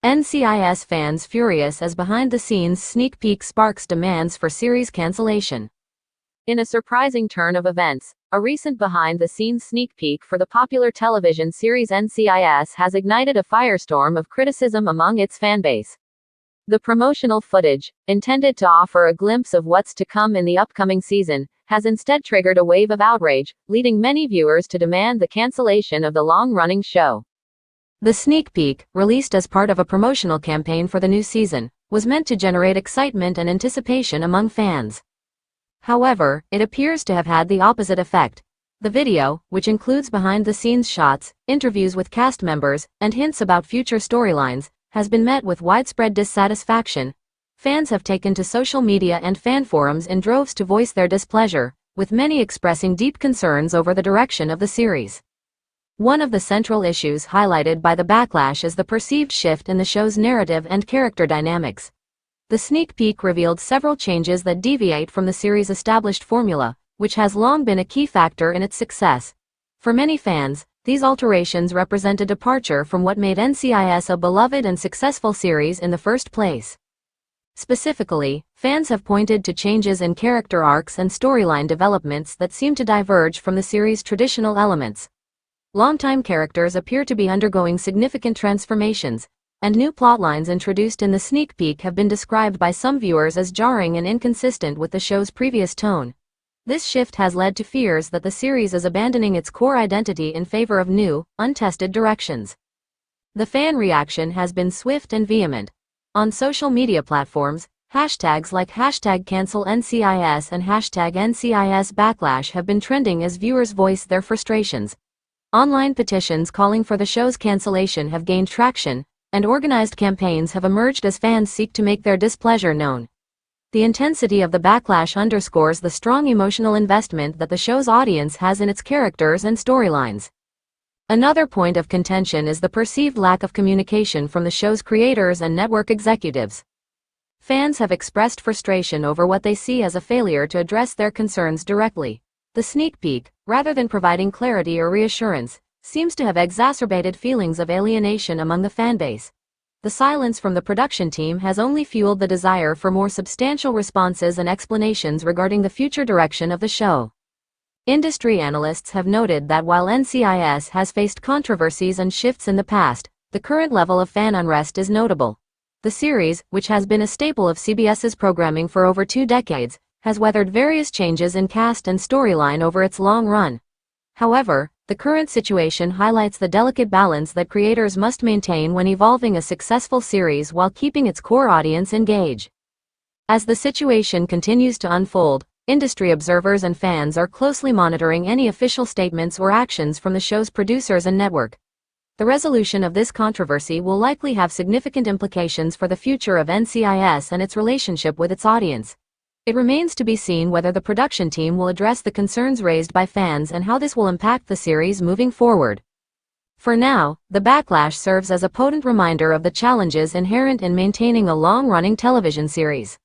NCIS fans furious as behind-the-scenes sneak peek sparks demands for series cancellation. In a surprising turn of events, a recent behind-the-scenes sneak peek for the popular television series NCIS has ignited a firestorm of criticism among its fanbase. The promotional footage, intended to offer a glimpse of what's to come in the upcoming season, has instead triggered a wave of outrage, leading many viewers to demand the cancellation of the long-running show. The sneak peek, released as part of a promotional campaign for the new season, was meant to generate excitement and anticipation among fans. However, it appears to have had the opposite effect. The video, which includes behind-the-scenes shots, interviews with cast members, and hints about future storylines, has been met with widespread dissatisfaction. Fans have taken to social media and fan forums in droves to voice their displeasure, with many expressing deep concerns over the direction of the series. One of the central issues highlighted by the backlash is the perceived shift in the show's narrative and character dynamics. The sneak peek revealed several changes that deviate from the series' established formula, which has long been a key factor in its success. For many fans, these alterations represent a departure from what made NCIS a beloved and successful series in the first place. Specifically, fans have pointed to changes in character arcs and storyline developments that seem to diverge from the series' traditional elements. Longtime characters appear to be undergoing significant transformations, and new plotlines introduced in the sneak peek have been described by some viewers as jarring and inconsistent with the show's previous tone. This shift has led to fears that the series is abandoning its core identity in favor of new, untested directions. The fan reaction has been swift and vehement. On social media platforms, hashtags like #CancelNCIS and #NCISBacklash have been trending as viewers voice their frustrations. Online petitions calling for the show's cancellation have gained traction, and organized campaigns have emerged as fans seek to make their displeasure known. The intensity of the backlash underscores the strong emotional investment that the show's audience has in its characters and storylines. Another point of contention is the perceived lack of communication from the show's creators and network executives. Fans have expressed frustration over what they see as a failure to address their concerns directly. The sneak peek, rather than providing clarity or reassurance, seems to have exacerbated feelings of alienation among the fanbase. The silence from the production team has only fueled the desire for more substantial responses and explanations regarding the future direction of the show. Industry analysts have noted that while NCIS has faced controversies and shifts in the past, the current level of fan unrest is notable. The series, which has been a staple of CBS's programming for over 2 decades, has weathered various changes in cast and storyline over its long run. However, the current situation highlights the delicate balance that creators must maintain when evolving a successful series while keeping its core audience engaged. As the situation continues to unfold, industry observers and fans are closely monitoring any official statements or actions from the show's producers and network. The resolution of this controversy will likely have significant implications for the future of NCIS and its relationship with its audience. It remains to be seen whether the production team will address the concerns raised by fans and how this will impact the series moving forward. For now, the backlash serves as a potent reminder of the challenges inherent in maintaining a long-running television series.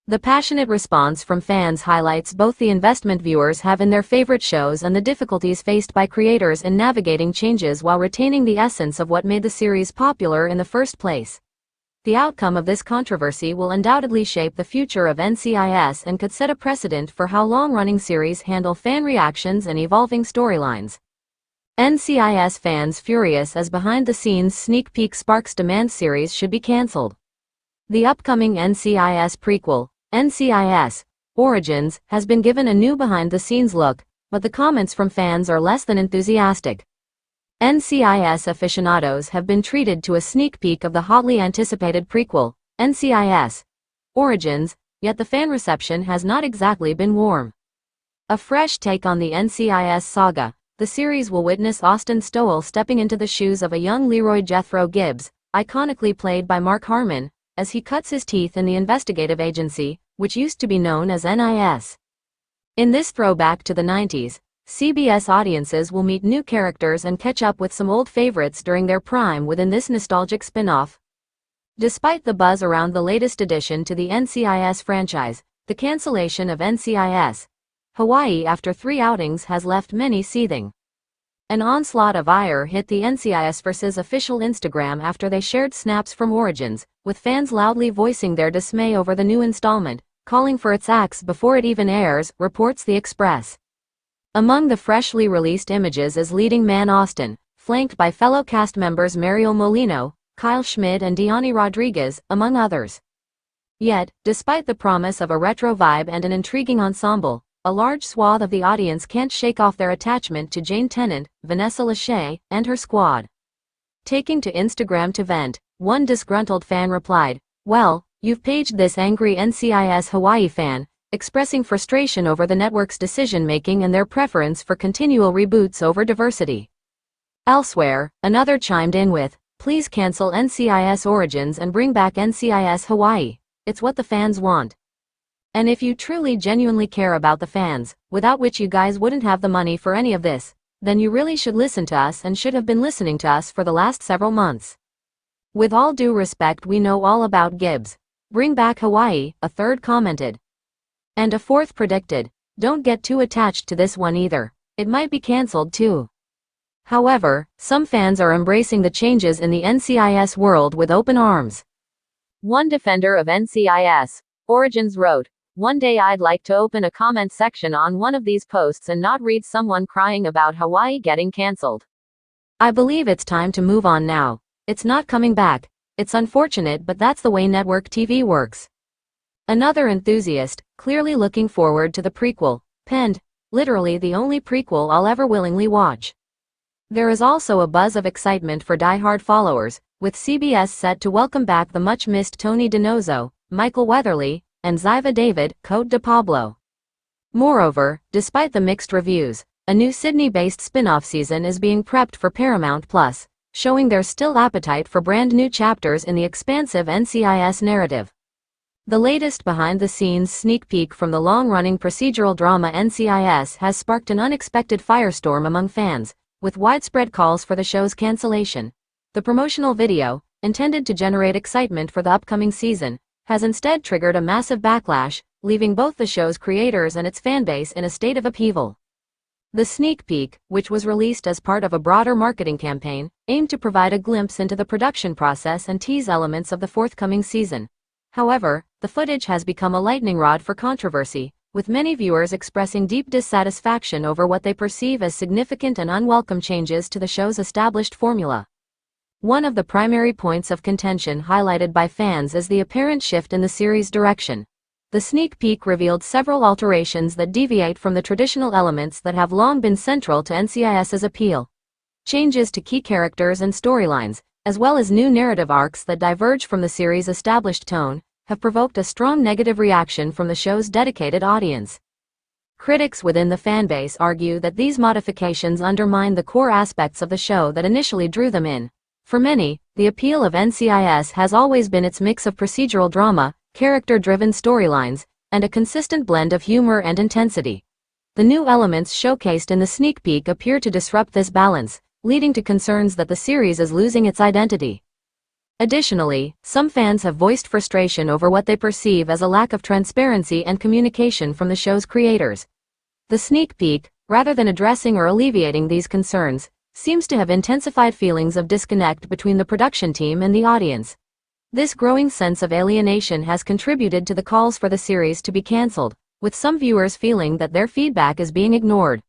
The passionate response from fans highlights both the investment viewers have in their favorite shows and the difficulties faced by creators in navigating changes while retaining the essence of what made the series popular in the first place. The outcome of this controversy will undoubtedly shape the future of NCIS and could set a precedent for how long-running series handle fan reactions and evolving storylines. NCIS fans furious as behind-the-scenes sneak peek sparks demand series should be cancelled. The upcoming NCIS prequel, NCIS Origins, has been given a new behind-the-scenes look, but the comments from fans are less than enthusiastic. NCIS aficionados have been treated to a sneak peek of the hotly anticipated prequel, NCIS Origins, yet the fan reception has not exactly been warm. A fresh take on the NCIS saga, the series will witness Austin Stowell stepping into the shoes of a young Leroy Jethro Gibbs, iconically played by Mark Harmon, as he cuts his teeth in the investigative agency, which used to be known as NIS. In this throwback to the 90s, CBS audiences will meet new characters and catch up with some old favorites during their prime within this nostalgic spin-off. Despite the buzz around the latest addition to the NCIS franchise, the cancellation of NCIS Hawaii after 3 outings has left many seething. An onslaught of ire hit the NCIS vs. official Instagram after they shared snaps from Origins, with fans loudly voicing their dismay over the new installment, calling for its axe before it even airs, reports The Express. Among the freshly released images is leading man Austin, flanked by fellow cast members Mario Molino, Kyle Schmid and Diony Rodriguez, among others. Yet, despite the promise of a retro vibe and an intriguing ensemble, a large swath of the audience can't shake off their attachment to Jane Tennant, Vanessa Lachey, and her squad. Taking to Instagram to vent, one disgruntled fan replied, "Well, you've paged this angry NCIS Hawaii fan, expressing frustration over the network's decision-making and their preference for continual reboots over diversity." Elsewhere, another chimed in with, "Please cancel NCIS Origins and bring back NCIS Hawaii. It's what the fans want. And if you truly genuinely care about the fans, without which you guys wouldn't have the money for any of this, then you really should listen to us and should have been listening to us for the last several months. With all due respect, we know all about Gibbs. Bring back Hawaii," a third commented. And a fourth predicted, "Don't get too attached to this one either. It might be cancelled too." However, some fans are embracing the changes in the NCIS world with open arms. One defender of NCIS Origins wrote, "One day I'd like to open a comment section on one of these posts and not read someone crying about Hawaii getting cancelled. I believe it's time to move on now. It's not coming back. It's unfortunate, but that's the way network TV works." Another enthusiast, clearly looking forward to the prequel, penned, "Literally the only prequel I'll ever willingly watch." There is also a buzz of excitement for die-hard followers, with CBS set to welcome back the much-missed Tony DiNozzo, Michael Weatherly, and Ziva David, Cote de Pablo. Moreover, despite the mixed reviews, a new Sydney-based spin-off season is being prepped for Paramount Plus, showing their still appetite for brand new chapters in the expansive NCIS narrative. The latest behind-the-scenes sneak peek from the long-running procedural drama NCIS has sparked an unexpected firestorm among fans, with widespread calls for the show's cancellation. The promotional video, intended to generate excitement for the upcoming season, has instead triggered a massive backlash, leaving both the show's creators and its fanbase in a state of upheaval. The sneak peek, which was released as part of a broader marketing campaign, aimed to provide a glimpse into the production process and tease elements of the forthcoming season. However, the footage has become a lightning rod for controversy, with many viewers expressing deep dissatisfaction over what they perceive as significant and unwelcome changes to the show's established formula. One of the primary points of contention highlighted by fans is the apparent shift in the series' direction. The sneak peek revealed several alterations that deviate from the traditional elements that have long been central to NCIS's appeal. Changes to key characters and storylines, as well as new narrative arcs that diverge from the series' established tone, have provoked a strong negative reaction from the show's dedicated audience. Critics within the fanbase argue that these modifications undermine the core aspects of the show that initially drew them in. For many, the appeal of NCIS has always been its mix of procedural drama, character-driven storylines, and a consistent blend of humor and intensity. The new elements showcased in the sneak peek appear to disrupt this balance, leading to concerns that the series is losing its identity. Additionally, some fans have voiced frustration over what they perceive as a lack of transparency and communication from the show's creators. The sneak peek, rather than addressing or alleviating these concerns, seems to have intensified feelings of disconnect between the production team and the audience. This growing sense of alienation has contributed to the calls for the series to be cancelled, with some viewers feeling that their feedback is being ignored.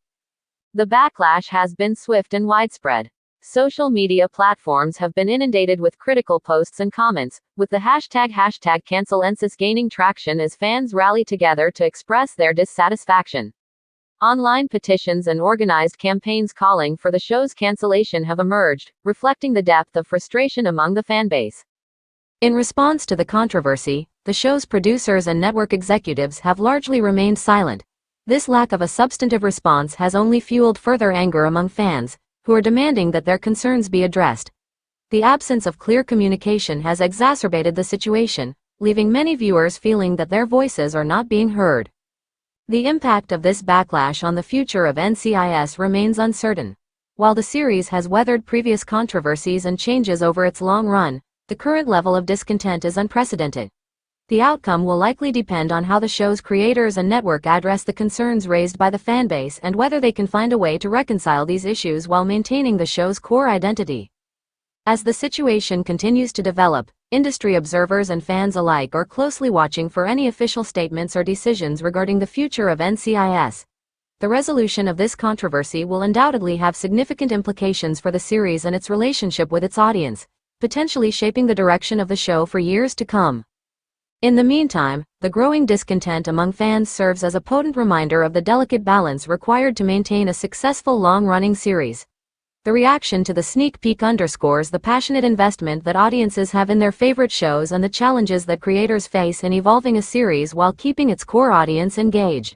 The backlash has been swift and widespread. Social media platforms have been inundated with critical posts and comments, with the hashtag #CancelNCIS gaining traction as fans rally together to express their dissatisfaction. Online petitions and organized campaigns calling for the show's cancellation have emerged, reflecting the depth of frustration among the fanbase. In response to the controversy, the show's producers and network executives have largely remained silent. This lack of a substantive response has only fueled further anger among fans, who are demanding that their concerns be addressed. The absence of clear communication has exacerbated the situation, leaving many viewers feeling that their voices are not being heard. The impact of this backlash on the future of NCIS remains uncertain. While the series has weathered previous controversies and changes over its long run, the current level of discontent is unprecedented. The outcome will likely depend on how the show's creators and network address the concerns raised by the fanbase and whether they can find a way to reconcile these issues while maintaining the show's core identity. As the situation continues to develop, industry observers and fans alike are closely watching for any official statements or decisions regarding the future of NCIS. The resolution of this controversy will undoubtedly have significant implications for the series and its relationship with its audience, potentially shaping the direction of the show for years to come. In the meantime, the growing discontent among fans serves as a potent reminder of the delicate balance required to maintain a successful long-running series. The reaction to the sneak peek underscores the passionate investment that audiences have in their favorite shows and the challenges that creators face in evolving a series while keeping its core audience engaged.